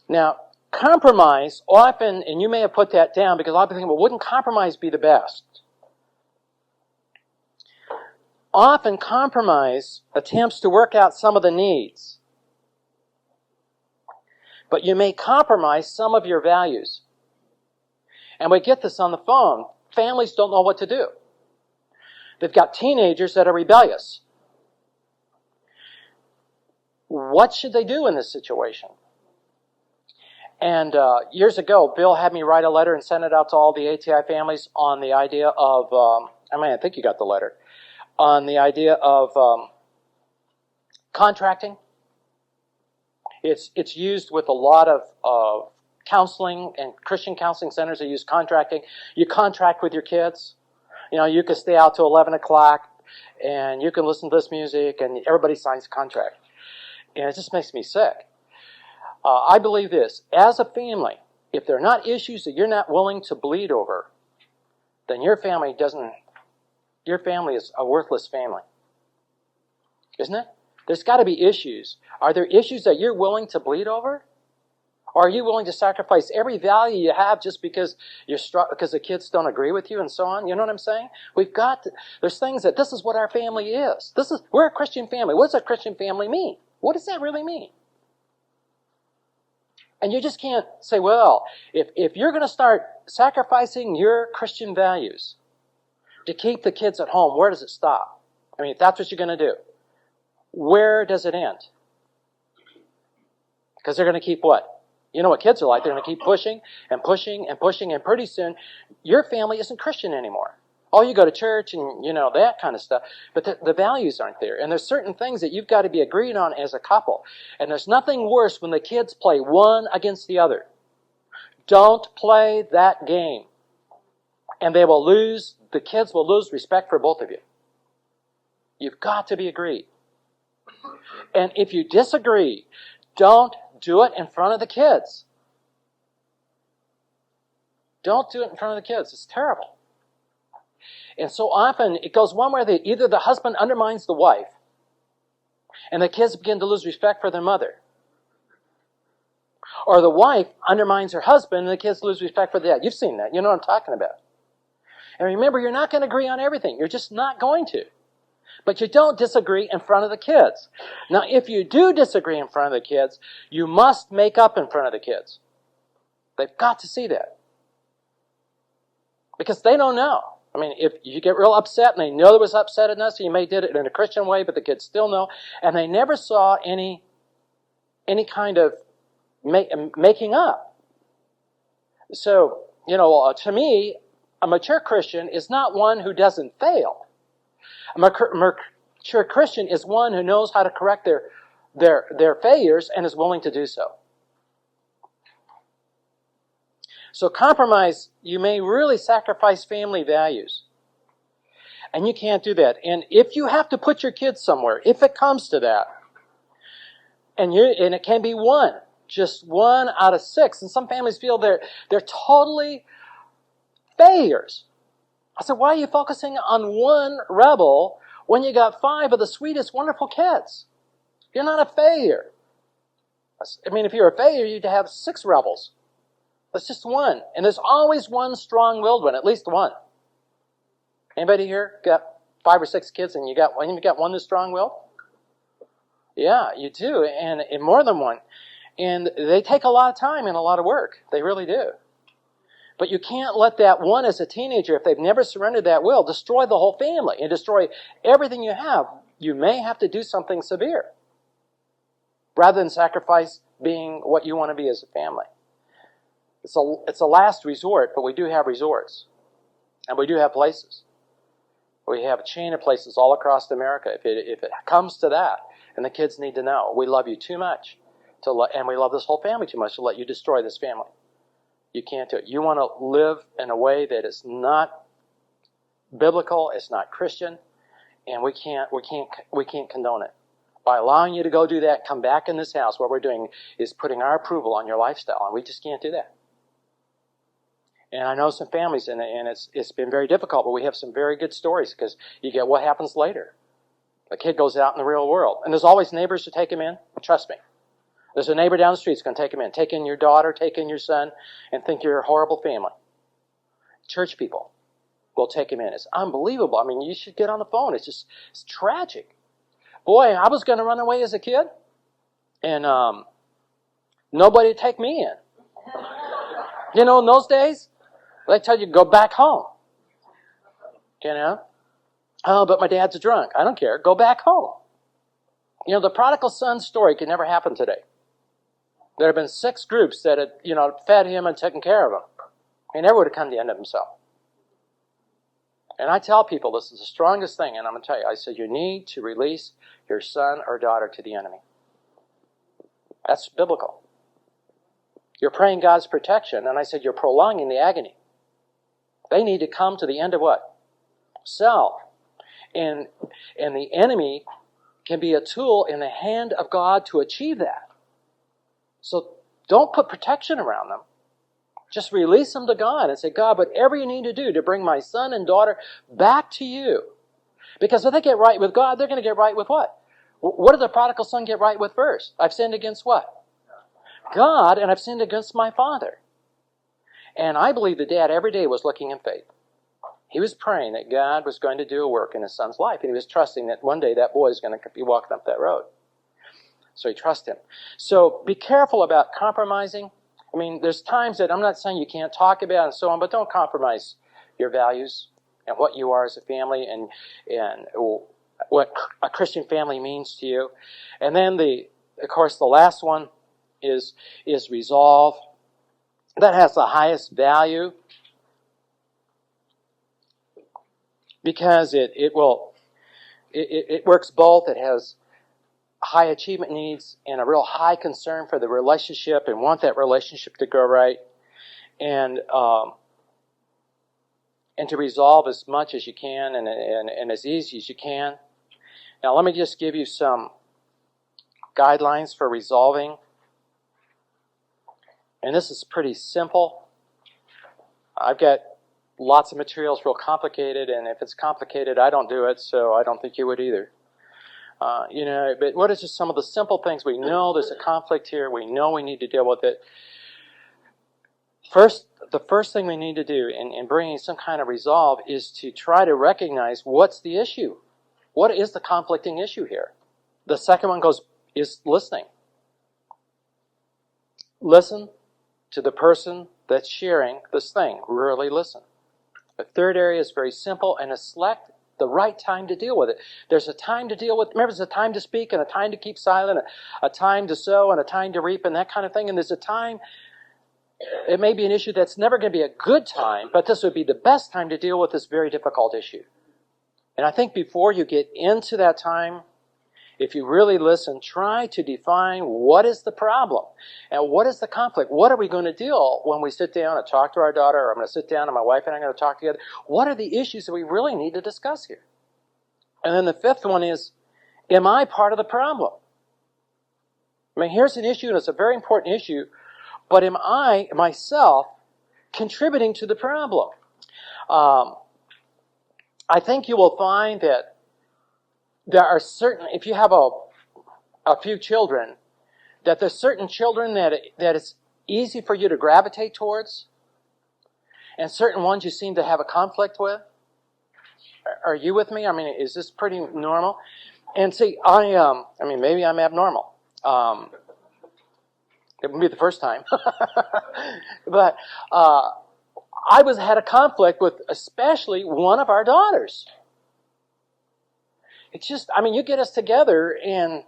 Now, compromise often, and you may have put that down because a lot of people think, well, wouldn't compromise be the best? Often compromise attempts to work out some of the needs. But you may compromise some of your values. And we get this on the phone. Families don't know what to do. They've got teenagers that are rebellious. What should they do in this situation? And years ago, Bill had me write a letter and send it out to all the ATI families on the idea of, I think you got the letter, on the idea of contracting. It's used with a lot of counseling and Christian counseling centers that use contracting. You contract with your kids. You can stay out till 11 o'clock and you can listen to this music and everybody signs a contract. And it just makes me sick. I believe this. As a family, if there are not issues that you're not willing to bleed over, then your family is a worthless family. Isn't it? There's got to be issues. Are there issues that you're willing to bleed over? Or are you willing to sacrifice every value you have just because because the kids don't agree with you and so on? You know what I'm saying? There's things that this is what our family is. We're a Christian family. What does a Christian family mean? What does that really mean? And you just can't say, well, if you're going to start sacrificing your Christian values to keep the kids at home, where does it stop? I mean, if that's what you're going to do, where does it end? Because they're going to keep what? You know what kids are like. They're going to keep pushing and pushing and pushing, and pretty soon your family isn't Christian anymore. Oh, you go to church and, that kind of stuff. But the values aren't there. And there's certain things that you've got to be agreed on as a couple. And there's nothing worse when the kids play one against the other. Don't play that game. And the kids will lose respect for both of you. You've got to be agreed. And if you disagree, don't do it in front of the kids. Don't do it in front of the kids. It's terrible. And so often it goes one way or the other. Either the husband undermines the wife, and the kids begin to lose respect for their mother. Or the wife undermines her husband, and the kids lose respect for the dad. You've seen that. You know what I'm talking about. And remember, you're not going to agree on everything. You're just not going to. But you don't disagree in front of the kids. Now, if you do disagree in front of the kids, you must make up in front of the kids. They've got to see that. Because they don't know. I mean, if you get real upset and they know there was upsetness, you may did it in a Christian way, but the kids still know, and they never saw any kind of making up. So, to me, a mature Christian is not one who doesn't fail. A mature Christian is one who knows how to correct their failures and is willing to do so. So compromise, you may really sacrifice family values. And you can't do that. And if you have to put your kids somewhere, if it comes to that, and it can be just one out of 6, and some families feel they're totally failures. I said, why are you focusing on one rebel when you got 5 of the sweetest, wonderful kids? You're not a failure. I mean, if you're a failure, you'd have 6 rebels. That's just one. And there's always one strong-willed one, at least one. Anybody here got 5 or 6 kids and you got one that's strong-willed? Yeah, you do, and more than one. And they take a lot of time and a lot of work. They really do. But you can't let that one as a teenager, if they've never surrendered that will, destroy the whole family and destroy everything you have. You may have to do something severe rather than sacrifice being what you want to be as a family. It's a last resort, but we do have resorts. And we do have places. We have a chain of places all across America. If it comes to that, and the kids need to know, we love you too much, and we love this whole family too much to let you destroy this family. You can't do it. You want to live in a way that is not biblical, it's not Christian, and we can't condone it. By allowing you to go do that, come back in this house, what we're doing is putting our approval on your lifestyle, and we just can't do that. And I know some families, and it's been very difficult, but we have some very good stories because you get what happens later. The kid goes out in the real world, and there's always neighbors to take him in. Trust me. There's a neighbor down the street that's going to take him in. Take in your daughter, take in your son, and think you're a horrible family. Church people will take him in. It's unbelievable. I mean, you should get on the phone. It's tragic. Boy, I was going to run away as a kid, and nobody would take me in. In those days, they tell you, go back home. Oh, but my dad's a drunk. I don't care. Go back home. The prodigal son story could never happen today. There have been 6 groups that had, fed him and taken care of him. He never would have come to the end of himself. And I tell people this is the strongest thing, and I'm going to tell you, I said, you need to release your son or daughter to the enemy. That's biblical. You're praying God's protection, and I said, you're prolonging the agony. They need to come to the end of what? Self. And the enemy can be a tool in the hand of God to achieve that. So don't put protection around them. Just release them to God and say, God, whatever you need to do to bring my son and daughter back to you. Because if they get right with God, they're going to get right with what? What did the prodigal son get right with first? I've sinned against what? God, and I've sinned against my father. And I believe the dad every day was looking in faith. He was praying that God was going to do a work in his son's life. And he was trusting that one day that boy is going to be walking up that road. So he trusts him. So be careful about compromising. I mean, there's times that I'm not saying you can't talk about and so on, but don't compromise your values and what you are as a family and what a Christian family means to you. And then of course, the last one is resolve. That has the highest value because it works both. It has high achievement needs and a real high concern for the relationship and want that relationship to go right, and to resolve as much as you can and as easy as you can. Now, let me just give you some guidelines for resolving. And this is pretty simple. I've got lots of materials real complicated, and if it's complicated, I don't do it, so I don't think you would either. But what is just some of the simple things? We know there's a conflict here. We know we need to deal with it. The first thing we need to do in bringing some kind of resolve is to try to recognize what's the issue. What is the conflicting issue here? The second one is listening. Listen to the person that's sharing this thing. Really listen. The third area is very simple, and is select the right time to deal with it. There's a time to deal with, remember, there's a time to speak and a time to keep silent, a time to sow and a time to reap and that kind of thing. And there's a time, it may be an issue that's never going to be a good time, but this would be the best time to deal with this very difficult issue. And I think before you get into that time, if you really listen, try to define what is the problem and what is the conflict. What are we going to deal when we sit down and talk to our daughter, or I'm going to sit down and my wife and I are going to talk together? What are the issues that we really need to discuss here? And then the fifth one is, am I part of the problem? I mean, here's an issue, and it's a very important issue, but am I, myself, contributing to the problem? I think you will find that there are certain, if you have a few children, that there's certain children that it's easy for you to gravitate towards, and certain ones you seem to have a conflict with. Are you with me? I mean, is this pretty normal? And see, I mean, maybe I'm abnormal. It wouldn't be the first time. But I had a conflict with especially one of our daughters. It's just, I mean, you get us together and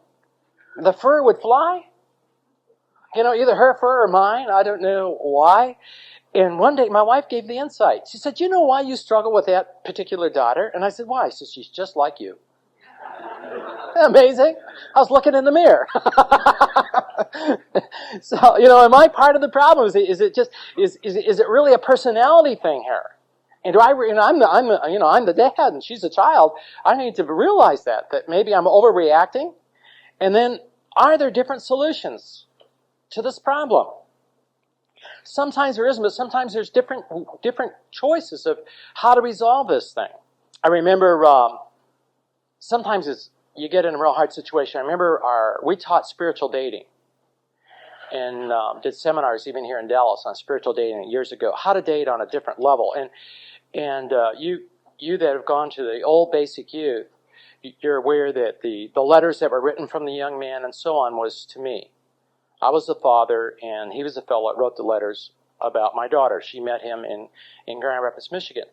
the fur would fly. Either her fur or mine. I don't know why. And one day my wife gave the insight. She said, you know why you struggle with that particular daughter? And I said, why? She said, she's just like you. Amazing. I was looking in the mirror. So, am I part of the problem? Is it really a personality thing here? And I'm the dad and she's a child. I need to realize that maybe I'm overreacting. And then, are there different solutions to this problem? Sometimes there isn't, but sometimes there's different choices of how to resolve this thing. I remember sometimes you get in a real hard situation. I remember we taught spiritual dating and did seminars even here in Dallas on spiritual dating years ago, how to date on a different level. And you that have gone to the old basic youth, you're aware that the letters that were written from the young man and so on was to me. I was the father, and he was the fellow that wrote the letters about my daughter. She met him in Grand Rapids, Michigan.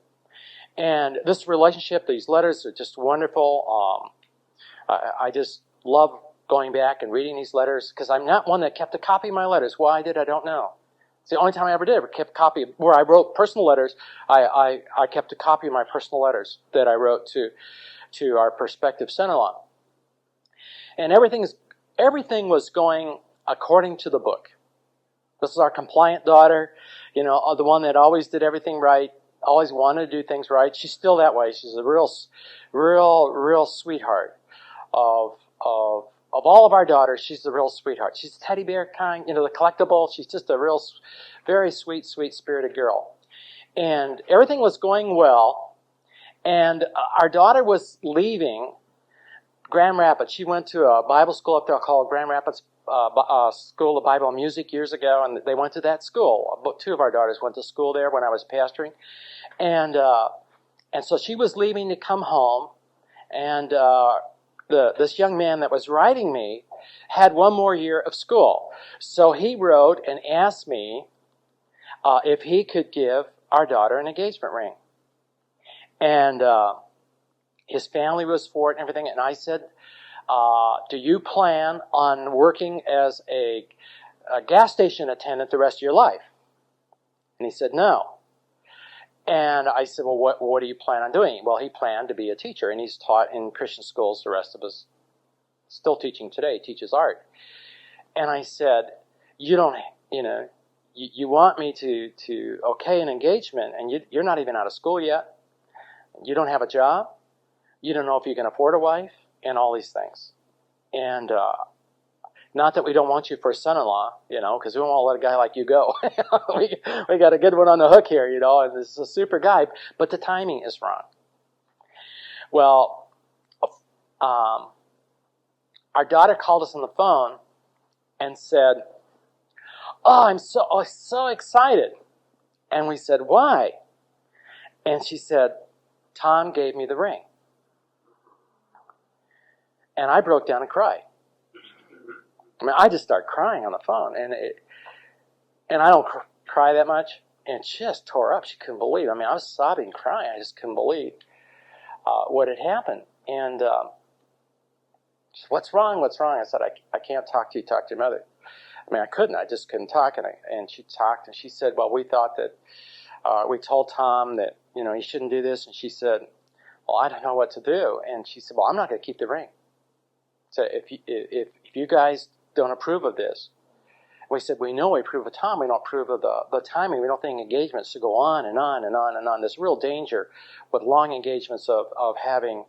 And this relationship, these letters are just wonderful. I just love going back and reading these letters, because I'm not one that kept a copy of my letters. Why I did, I don't know. It's the only time I ever did. I kept a copy where I wrote personal letters. I kept a copy of my personal letters that I wrote to our prospective son-in-law. And everything was going according to the book. This is our compliant daughter, the one that always did everything right, always wanted to do things right. She's still that way. She's a real sweetheart of all of our daughters. She's the real sweetheart. She's the teddy bear kind, the collectible. She's just a real, very sweet, sweet-spirited girl. And everything was going well. And our daughter was leaving Grand Rapids. She went to a Bible school up there called Grand Rapids School of Bible and Music years ago, and they went to that school. About two of our daughters went to school there when I was pastoring. And so she was leaving to come home, and this young man that was writing me had one more year of school. So he wrote and asked me if he could give our daughter an engagement ring. And his family was for it and everything. And I said, do you plan on working as a gas station attendant the rest of your life? And he said, no. And I said, well, what do you plan on doing? Well, he planned to be a teacher, and he's taught in Christian schools. The rest of us still teaching today, teaches art. And I said, you don't, you want me to okay an engagement, and you're not even out of school yet. You don't have a job. You don't know if you can afford a wife. and all these things. And not that we don't want you for a son-in-law, because we don't want to let a guy like you go. we got a good one on the hook here, and this is a super guy, but the timing is wrong. Well, our daughter called us on the phone and said, "Oh, I'm so excited." And we said, "Why?" And she said, "Tom gave me the ring." And I broke down and cried. I mean, I just started crying on the phone, and I don't cry that much, and just tore up. She couldn't believe it. I mean, I was sobbing, crying. I just couldn't believe what had happened. And she said, "What's wrong? What's wrong?" I said, I can't talk to you. Talk to your mother." I mean, I couldn't. I just couldn't talk. And she talked, and she said, "Well, we thought that we told Tom that he shouldn't do this." And she said, "Well, I don't know what to do." And she said, "Well, I'm not going to keep the ring. So if you guys don't approve of this," we said, "We know we approve of Tom. We don't approve of the timing. We don't think engagements should go on and on and on and on. There's real danger with long engagements of having,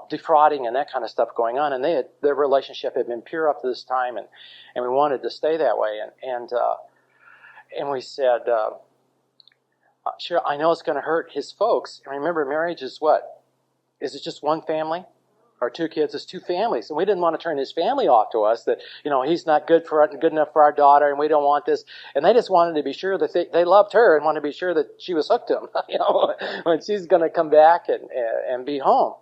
defrauding and that kind of stuff going on." And their relationship had been pure up to this time, and we wanted to stay that way. And we said, "Sure, I know it's going to hurt his folks." And remember, marriage is what? Is it just one family? Or two kids? It's two families. And we didn't want to turn his family off to us, that, he's not good enough for our daughter, and we don't want this. And they just wanted to be sure that they loved her and wanted to be sure that she was hooked to him, when she's going to come back and be home.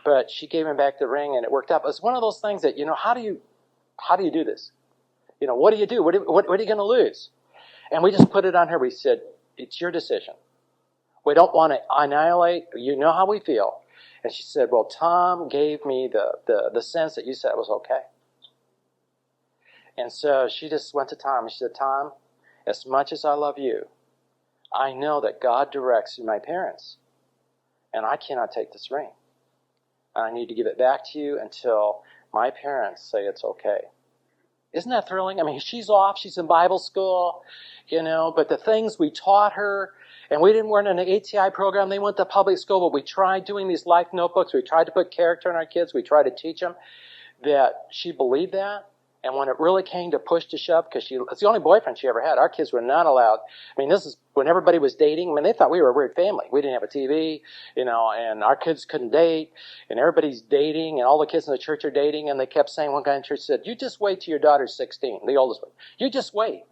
But she gave him back the ring, and it worked out. It's one of those things that, how do you do this? What do you do? What are you going to lose? And we just put it on her. We said, "It's your decision. We don't want to annihilate. You know how we feel." And she said, "Well, Tom gave me the sense that you said it was okay." And so she just went to Tom and she said, "Tom, as much as I love you, I know that God directs through my parents, and I cannot take this ring. I need to give it back to you until my parents say it's okay." Isn't that thrilling? I mean, she's off. She's in Bible school, but the things we taught her, and we weren't in an ATI program. They went to public school, but we tried doing these life notebooks. We tried to put character in our kids. We tried to teach them that she believed that. And when it really came to push to shove, because it's the only boyfriend she ever had. Our kids were not allowed. I mean, this is when everybody was dating. I mean, they thought we were a weird family. We didn't have a TV, and our kids couldn't date, and everybody's dating, and all the kids in the church are dating, and they kept saying, one guy in church said, "You just wait till your daughter's 16, the oldest one. You just wait."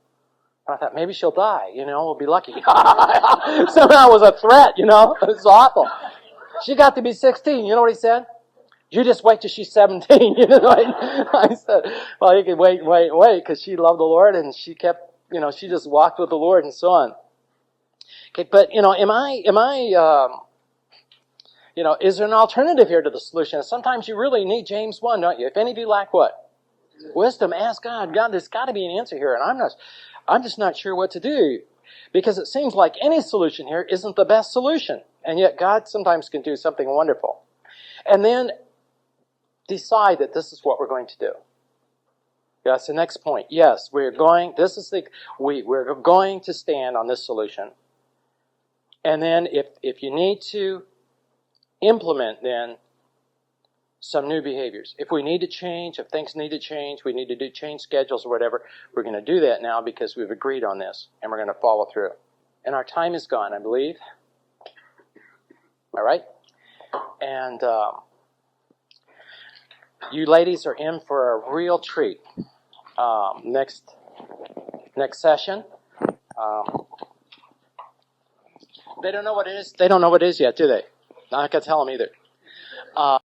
I thought, maybe she'll die, we'll be lucky. Somehow it was a threat, it was awful. She got to be 16, you know what he said? "You just wait till she's 17. I said, well, you can wait, because she loved the Lord, and she kept, she just walked with the Lord and so on. Okay, but, is there an alternative here to the solution? Sometimes you really need James 1, don't you? If any of you lack what? Wisdom, ask God. God, there's got to be an answer here, and I'm just not sure what to do, because it seems like any solution here isn't the best solution, and yet God sometimes can do something wonderful. And then decide that this is what we're going to do. That's the next point. Yes, we're going to stand on this solution. And then if you need to implement then some new behaviors. If we need to change, if things need to change, we need to change schedules or whatever, we're going to do that now because we've agreed on this, and we're going to follow through. And our time is gone, I believe. All right? And you ladies are in for a real treat next session. They don't know what it is. They don't know what it is yet, do they? I'm not going to tell them either.